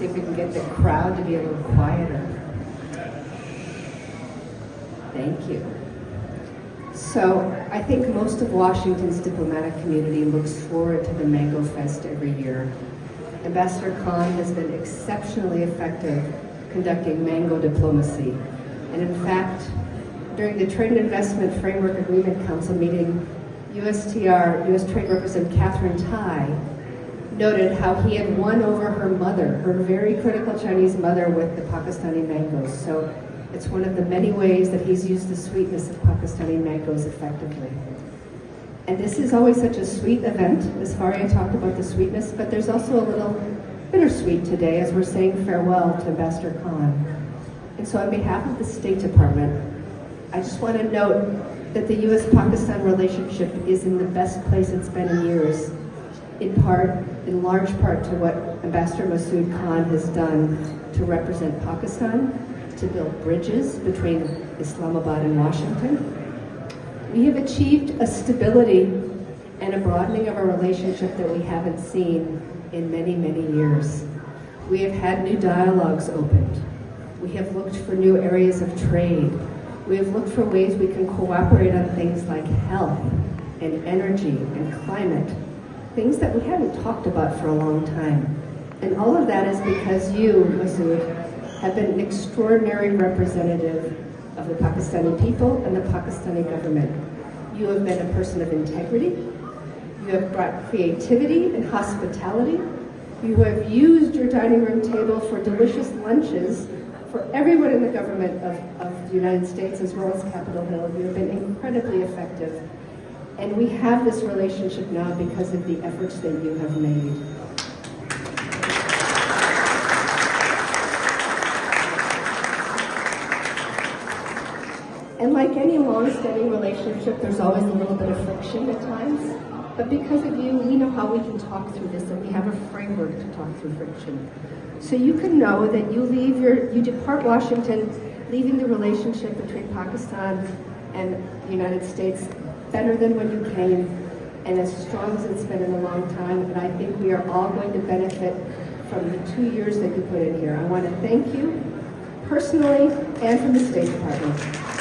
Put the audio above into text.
see if we can get the crowd to be a little quieter. Thank you. So I think most of Washington's diplomatic community looks forward to the Mango Fest every year. Ambassador Khan has been exceptionally effective conducting mango diplomacy. And in fact, during the Trade and Investment Framework Agreement Council meeting, USTR, U.S. Trade Representative Catherine Tai, noted how he had won over her mother, her very critical Chinese mother, with the Pakistani mangoes. So it's one of the many ways that he's used the sweetness of Pakistani mangoes effectively. And this is always such a sweet event. As Faria talked about the sweetness, but there's also a little bittersweet today as we're saying farewell to Ambassador Khan. And so on behalf of the State Department, I just want to note that the U.S.-Pakistan relationship is in the best place it's been in years, in large part to what Ambassador Masood Khan has done to represent Pakistan, to build bridges between Islamabad and Washington. We have achieved a stability and a broadening of our relationship that we haven't seen in many, many years. We have had new dialogues opened. We have looked for new areas of trade. We have looked for ways we can cooperate on things like health and energy and climate, things that we haven't talked about for a long time. And all of that is because you, Masood, have been an extraordinary representative of the Pakistani people and the Pakistani government. You have been a person of integrity. You have brought creativity and hospitality. You have used your dining room table for delicious lunches for everyone in the government of the United States as well as Capitol Hill. You have been incredibly effective. And we have this relationship now because of the efforts that you have made. And like any long-standing relationship, there's always a little bit of friction at times. But because of you, we know how we can talk through this, and we have a framework to talk through friction. So you can know that you depart Washington, leaving the relationship between Pakistan and the United States better than when you came, and as strong as it's been in a long time. And I think we are all going to benefit from the 2 years that you put in here. I want to thank you personally and from the State Department.